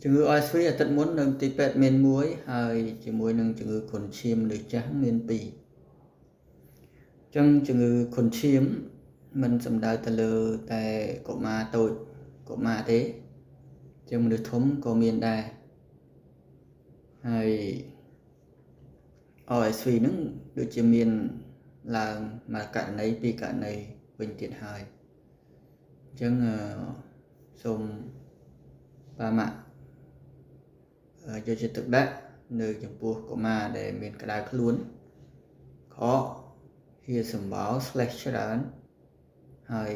ជំងឺ OSV អាទិត្យមុននៅទីពេទ្យមានមួយហើយជាមួយនឹងជំងឺគ្រុនឈាមលើចាស់មាន2អញ្ចឹងជំងឺគ្រុនឈាមមិនសំដៅទៅលើតែកុមារតូចកុមារទេអញ្ចឹងមនុស្សធំក៏មានដែរហើយ OSV ហ្នឹងដូចជាមានឡើងមួយករណីពីរករណីវិញទៀតហើយអញ្ចឹងសូមបាទម៉ាក់យកចិត្តទុកដាក់នៅចំពោះកុមារដែលមានក្តៅខ្លួនខកហៀសម្បោរ ច្រើនហើយ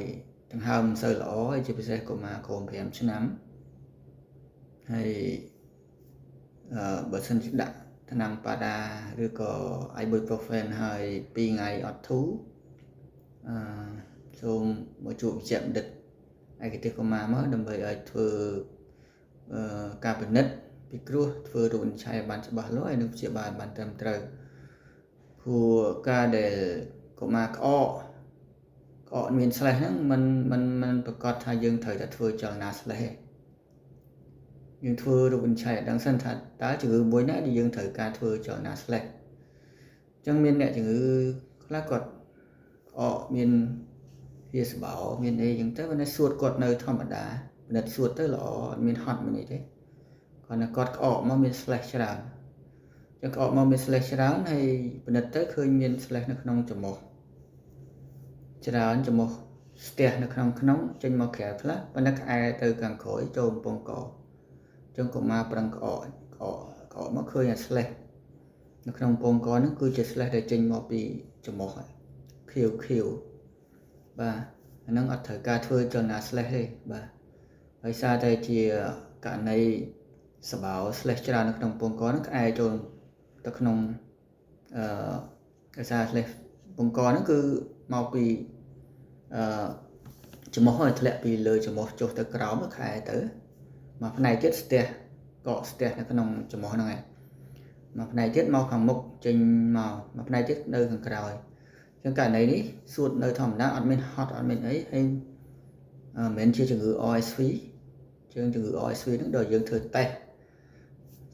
ដង្ហើមមិនសូវល្អហើយជាពិសេសកុមារក្រោម5ឆ្នាំហើយបើសិនជាដាក់ថ្នាំប៉ាដាឬក៏ Ibuprofen ហើយ2ថ្ងៃអត់ធូរសូមមកជួបវិជ្ជបណ្ឌិតឯកទេសកុមារមកដើម្បីឲ្យធ្វើការពិនិត្យពិគ្រោះធ្វើរូបវិនិច្ឆ័យបានច្បាស់លាស់ហើយនឹងព្យាបាលបានត្រឹមត្រូវព្រោះការដែលកុមារក្អកមានស្លេសហ្នឹងมันប្រកាសថាយើងត្រូវតែធ្វើចលនាស្លេសទេយើងធ្វើរូបវិនិច្ឆ័យឲ្យដឹងសិនថាតើជំងឺមួយណាដែលយើងត្រូវការធ្វើចលនាស្លេសអញ្ចឹងមានអ្នកជំងឺខ្លះគាត់ក្អកមានហៀស្បោរមានអីអញ្ចឹងទៅបើសួតគាត់នៅធម្មតាពិនិត្យសួតទៅល្អអត់មានហត់មានអីទេគាត់ណាគាត់ក្អកមកមានស្លេសច្រើនអញ្ចឹងក្អកមកមានស្លេសច្រើនហើយពិនិត្យទៅឃើញមានស្លេសនៅក្នុងច្រមុះច្រើនច្រមុះស្ទះនៅក្នុងចេញមកក្រៅខ្លះប៉ុន្តែក្អែទៅខាងក្រោយចូលកំពង់កអញ្ចឹងកុមារប្រឹងក្អកមកឃើញអាស្លេសនៅក្នុងកំពង់កហ្នឹងគឺជាស្លេសដែលចេញមកពីច្រមុះខៀវបាទអាហ្នឹងអត់ត្រូវការធ្វើចលនាស្លេសទេបាទហើយសារតែជាករណីសបោស្លេសច្រើននៅក្នុងកំពង់កហ្នឹងក្អែចូលទៅក្នុងដោយសារស្លេសកំពង់កហ្នឹងគឺមកពីច្រមុះឲ្យធ្លាក់ពីលើច្រមុះចុះទៅក្រោមខែទៅមកផ្នែកទៀតស្ទះនៅក្នុងច្រមុះហ្នឹងឯងមកផ្នែកទៀតមកខាងមុខចេញមកផ្នែកទៀតនៅខាងក្រោយអញ្ចឹងករណីនេះសួតនៅធម្មតាអត់មានហត់អត់មានអីហើយមិនមែនជាជំងឺ OSV ជំងឺ OSV ហ្នឹងដល់យើងធ្វើតេស្ត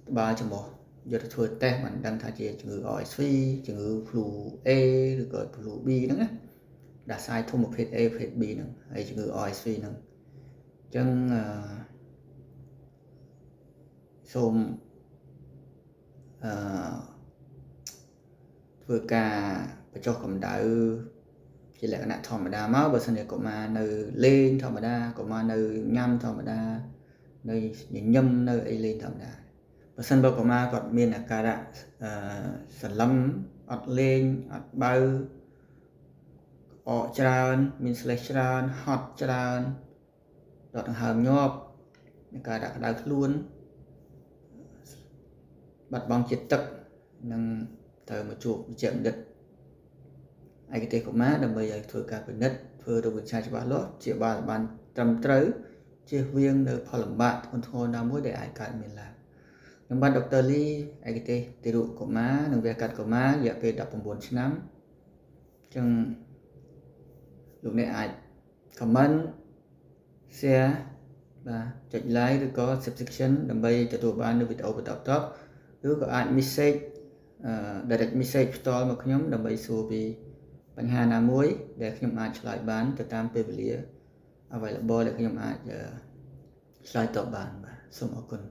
ក្បាលច្រមុះយកទៅធ្វើតេស្តមិនដឹងថាជាជំងឺ OSV ជំងឺ flu A ឬក៏ flu B ហ្នឹងណាដាសាយធំប្រភេទ A ប្រភេទ B ហ្នឹងហើយជំងឺ OSV ហ្នឹងអញ្ចឹងសូមធ្វើការបញ្ចុះកម្ដៅជាលក្ខណៈធម្មតាមកបើសិនជាកុមារនៅលេងធម្មតាកុមារនៅញ៉ាំធម្មតានៅញញឹមនៅអីលេងធម្មតាបើសិនបើកុមារគាត់មានអាការៈសន្លឹមអត់លេងអត់បើអកច្រើនមានស្លេសច្រើនហត់ច្រើនដកដង្ហើមញាប់មានការដាក់ក្តៅខ្លួនបាត់បង់ជាតិទឹកនឹងត្រូវមកជួបវិជ្ជបណ្ឌិតឯកទេសកុមារដើម្បីឲ្យធ្វើការពិនិត្យធ្វើរូបវិនិច្ឆ័យច្បាស់លាស់ព្យាបាលបានត្រឹមត្រូវជៀសវាងនៅផលលំបាកធ្ងន់ធ្ងរណាមួយដែលអាចកើតមានឡើងខ្ញុំបាទដុកទ័រលីឯកទេសទារកកុមារនិងវះកាត់កុមាររយៈពេល19ឆ្នាំអញ្ចឹងលោកអ្នកអាច comment share បាទចុច like ឬក៏ subscription ដើម្បីទទួលបាននូវវីដេអូបន្តៗឬក៏អាច message direct message ផ្ទាល់មកខ្ញុំដើម្បីសួរពីបញ្ហាណាមួយដែលខ្ញុំអាចឆ្លើយបានទៅតាមពេលវេលា available ដែលខ្ញុំអាចឆ្លើយតបបានបាទសូមអរគុណ